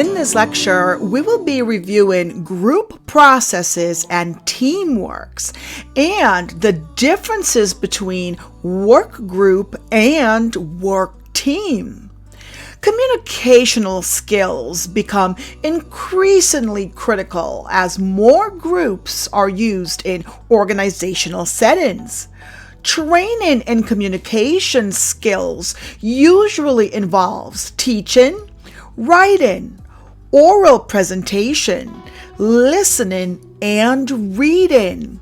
In this lecture, we will be reviewing group processes and teamworks and the differences between work group and work team. Communicational skills become increasingly critical as more groups are used in organizational settings. Training in communication skills usually involves teaching, writing, oral presentation, listening, and reading.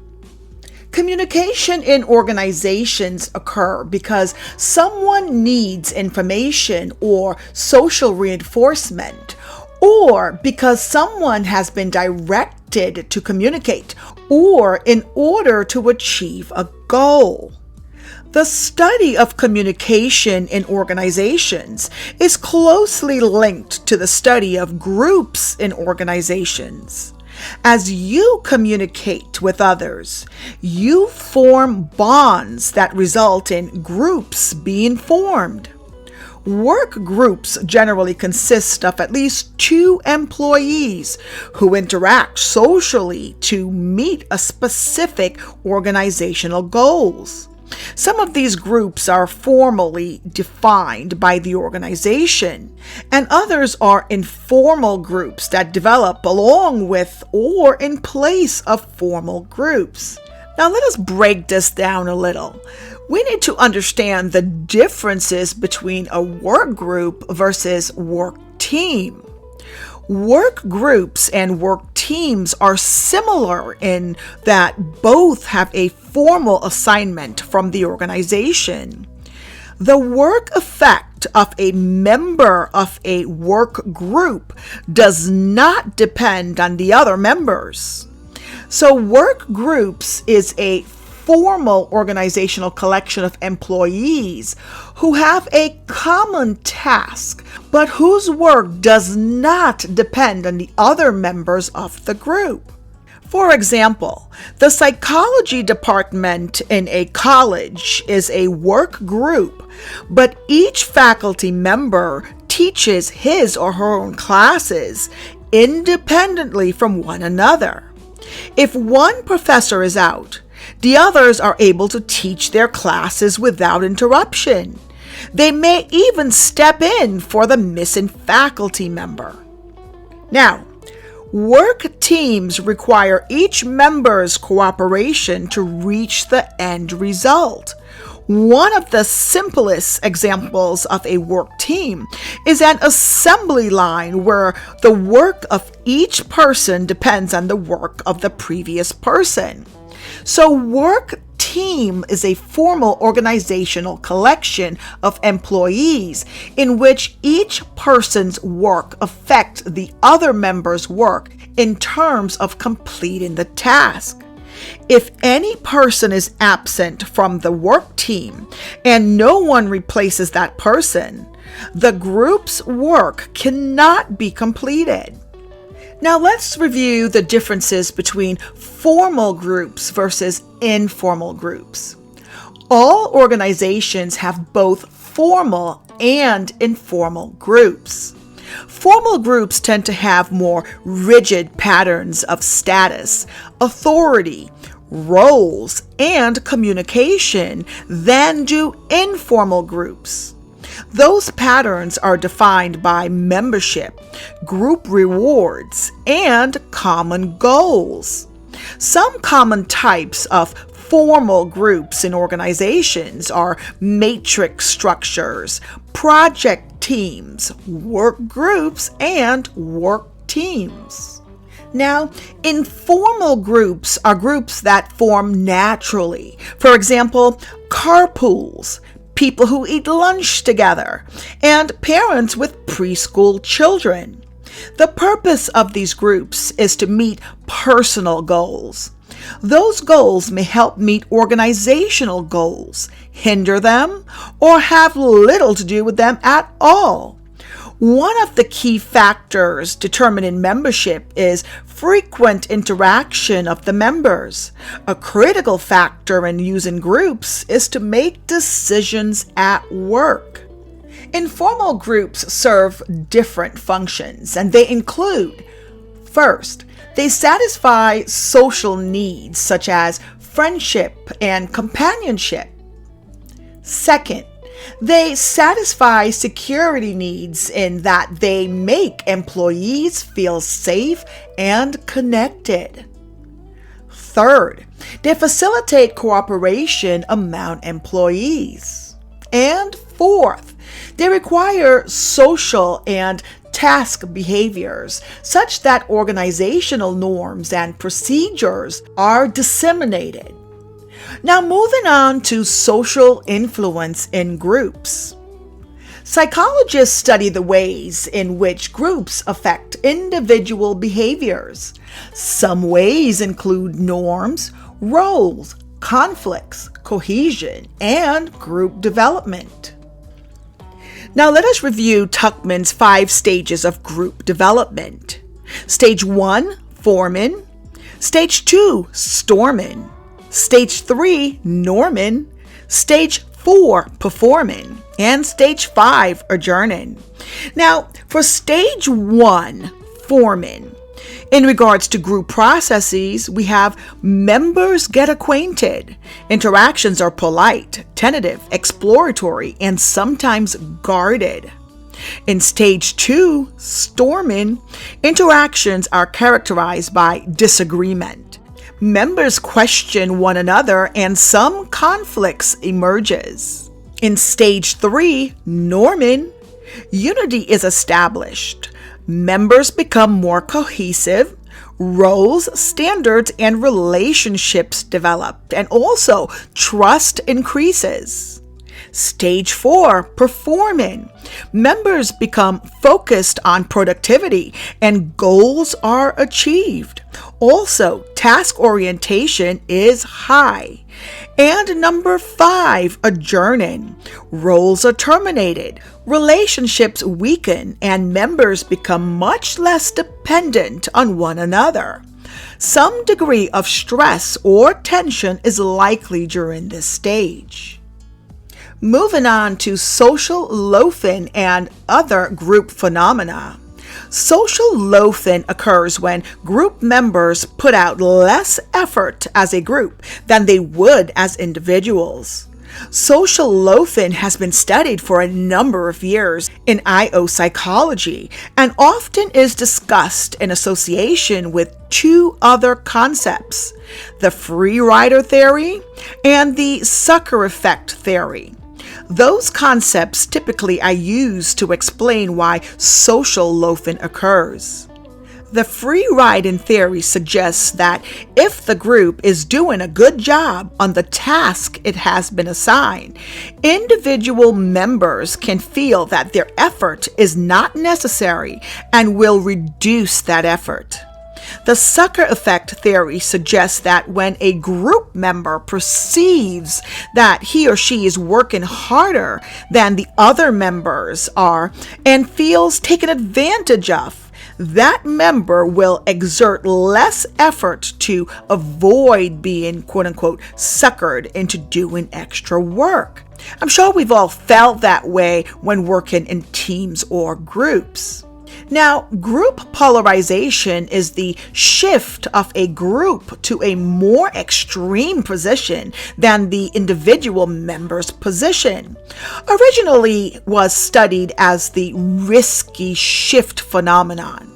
Communication in organizations occur because someone needs information or social reinforcement, or because someone has been directed to communicate, or in order to achieve a goal. The study of communication in organizations is closely linked to the study of groups in organizations. As you communicate with others, you form bonds that result in groups being formed. Work groups generally consist of at least 2 employees who interact socially to meet a specific organizational goals. Some of these groups are formally defined by the organization, and others are informal groups that develop along with or in place of formal groups. Now let us break this down a little. We need to understand the differences between a work group versus work team. Work groups and work teams are similar in that both have a formal assignment from the organization. The work effect of a member of a work group does not depend on the other members. So work groups is a formal organizational collection of employees who have a common task, but whose work does not depend on the other members of the group. For example, the psychology department in a college is a work group, but each faculty member teaches his or her own classes independently from one another. If one professor is out, the others are able to teach their classes without interruption. They may even step in for the missing faculty member. Now, work teams require each member's cooperation to reach the end result. One of the simplest examples of a work team is an assembly line where the work of each person depends on the work of the previous person. So work team is a formal organizational collection of employees in which each person's work affects the other member's work in terms of completing the task. If any person is absent from the work team and no one replaces that person, the group's work cannot be completed. Now let's review the differences between formal groups versus informal groups. All organizations have both formal and informal groups. Formal groups tend to have more rigid patterns of status, authority, roles, and communication than do informal groups. Those patterns are defined by membership, group rewards, and common goals. Some common types of formal groups in organizations are matrix structures, project teams, work groups, and work teams. Now, informal groups are groups that form naturally. For example, carpools, people who eat lunch together, and parents with preschool children. The purpose of these groups is to meet personal goals. Those goals may help meet organizational goals, hinder them, or have little to do with them at all. One of the key factors determining membership is frequent interaction of the members. A critical factor in using groups is to make decisions at work. Informal groups serve different functions, and they include: first, they satisfy social needs such as friendship and companionship. Second, they satisfy security needs in that they make employees feel safe and connected. Third, they facilitate cooperation among employees. And fourth, they require social and task behaviors such that organizational norms and procedures are disseminated. Now, moving on to social influence in groups. Psychologists study the ways in which groups affect individual behaviors. Some ways include norms, roles, conflicts, cohesion, and group development. Now let us review Tuckman's 5 stages of group development. Stage 1, forming. Stage 2, storming. Stage 3, norming. Stage 4, performing. And stage 5, adjourning. Now, for stage 1, forming, in regards to group processes, we have members get acquainted. Interactions are polite, tentative, exploratory, and sometimes guarded. In stage 2, storming, interactions are characterized by disagreement. Members question one another and some conflicts emerges. In stage 3, norming, unity is established. Members become more cohesive, roles, standards, and relationships develop, and also trust increases. Stage 4, performing. Members become focused on productivity and goals are achieved. Also, task orientation is high. And number 5, adjourning. Roles are terminated, relationships weaken, and members become much less dependent on one another. Some degree of stress or tension is likely during this stage. Moving on to social loafing and other group phenomena. Social loafing occurs when group members put out less effort as a group than they would as individuals. Social loafing has been studied for a number of years in IO psychology and often is discussed in association with 2 other concepts: the free rider theory and the sucker effect theory. Those concepts typically are used to explain why social loafing occurs. The free riding theory suggests that if the group is doing a good job on the task it has been assigned, individual members can feel that their effort is not necessary and will reduce that effort. The sucker effect theory suggests that when a group member perceives that he or she is working harder than the other members are and feels taken advantage of, that member will exert less effort to avoid being quote-unquote suckered into doing extra work. I'm sure we've all felt that way when working in teams or groups. Now, group polarization is the shift of a group to a more extreme position than the individual member's position. Originally was studied as the risky shift phenomenon.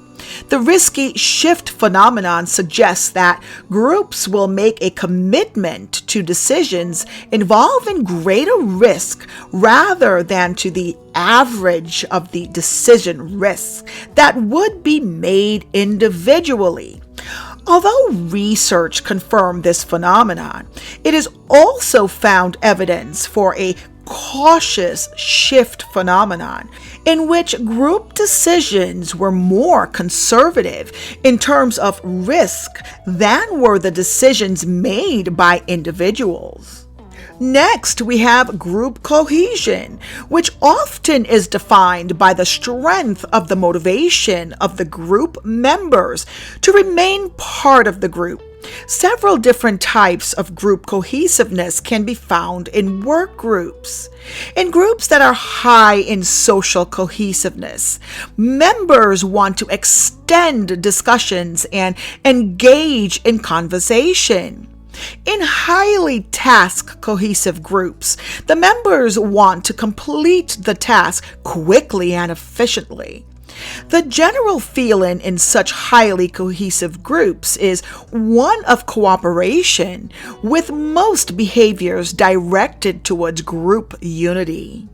The risky shift phenomenon suggests that groups will make a commitment to decisions involving greater risk rather than to the average of the decision risks that would be made individually. Although research confirmed this phenomenon, it is also found evidence for a cautious shift phenomenon in which group decisions were more conservative in terms of risk than were the decisions made by individuals. Next, we have group cohesion, which often is defined by the strength of the motivation of the group members to remain part of the group. Several different types of group cohesiveness can be found in work groups. In groups that are high in social cohesiveness, members want to extend discussions and engage in conversation. In highly task cohesive groups, the members want to complete the task quickly and efficiently. The general feeling in such highly cohesive groups is one of cooperation, with most behaviors directed towards group unity.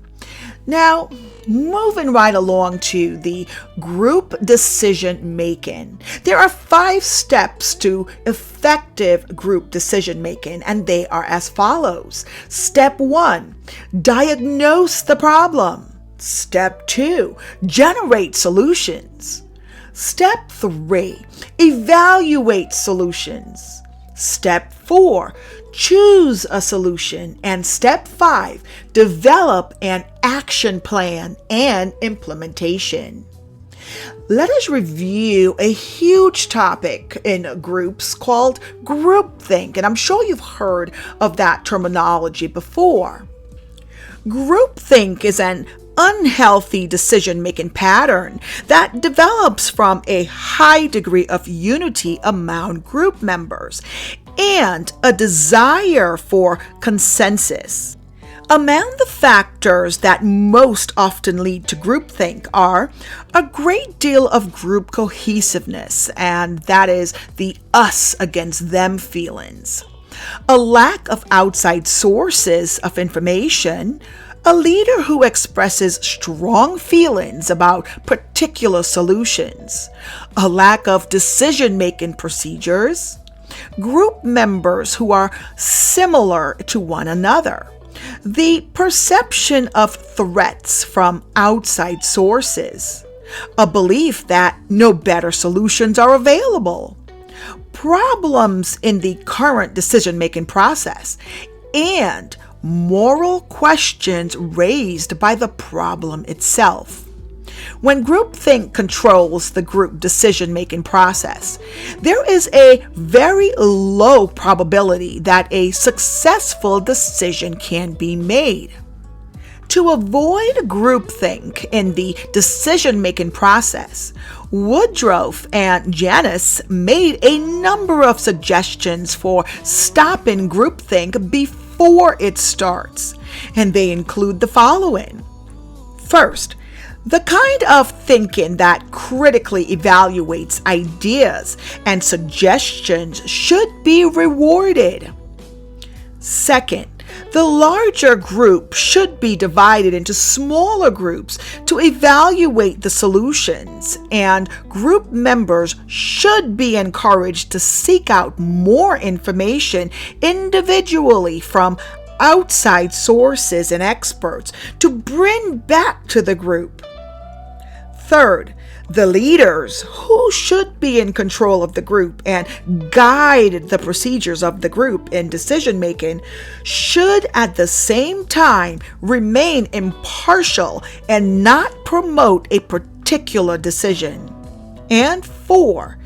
Now, moving right along to the group decision making. There are 5 steps to effective group decision making, and they are as follows. Step 1, diagnose the problem. Step 2, generate solutions. Step 3, evaluate solutions. Step 4, choose a solution. And step 5, develop an action plan and implementation. Let us review a huge topic in groups called groupthink, and I'm sure you've heard of that terminology before. Groupthink is an unhealthy decision-making pattern that develops from a high degree of unity among group members and a desire for consensus. Among the factors that most often lead to groupthink are a great deal of group cohesiveness, and that is the us against them feelings, a lack of outside sources of information, a leader who expresses strong feelings about particular solutions, a lack of decision-making procedures, group members who are similar to one another, the perception of threats from outside sources, a belief that no better solutions are available, problems in the current decision-making process, and moral questions raised by the problem itself. When groupthink controls the group decision-making process, there is a very low probability that a successful decision can be made. To avoid groupthink in the decision-making process, Woodruff and Janis made a number of suggestions for stopping groupthink before it starts, and they include the following. First, the kind of thinking that critically evaluates ideas and suggestions should be rewarded. Second, the larger group should be divided into smaller groups to evaluate the solutions, and group members should be encouraged to seek out more information individually from outside sources and experts to bring back to the group. Third, the leaders, who should be in control of the group and guide the procedures of the group in decision making, should at the same time remain impartial and not promote a particular decision. And 4,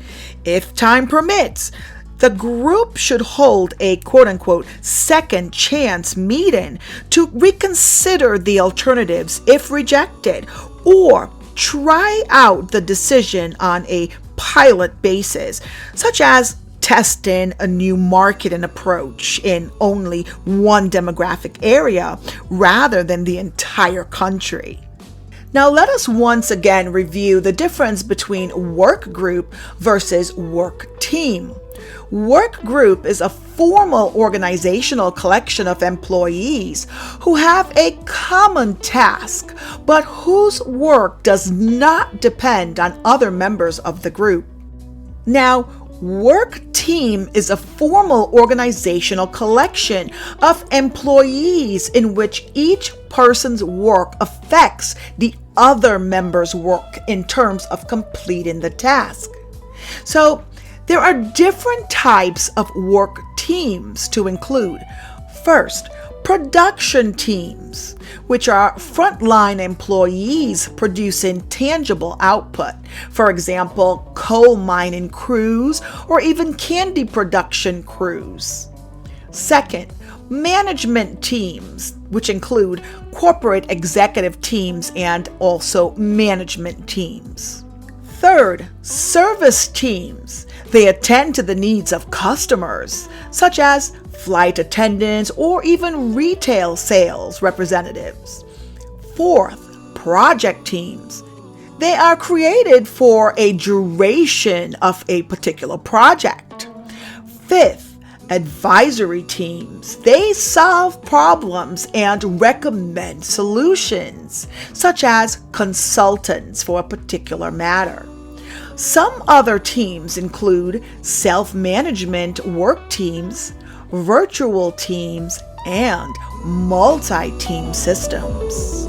if time permits, the group should hold a quote-unquote second chance meeting to reconsider the alternatives if rejected, or try out the decision on a pilot basis, such as testing a new marketing approach in only one demographic area rather than the entire country. Now let us once again review the difference between work group versus work team. Work group is a formal organizational collection of employees who have a common task, but whose work does not depend on other members of the group. Now, work team is a formal organizational collection of employees in which each person's work affects the other member's work in terms of completing the task. So, there are different types of work teams to include. First, Production teams, which are frontline employees producing tangible output. For example, coal mining crews or even candy production crews. Second, management teams, which include corporate executive teams and also management teams. Third, service teams. They attend to the needs of customers, such as flight attendants or even retail sales representatives. Fourth, project teams. They are created for a duration of a particular project. Fifth, advisory teams. They solve problems and recommend solutions, such as consultants for a particular matter. Some other teams include self-management work teams, virtual teams, and multi-team systems.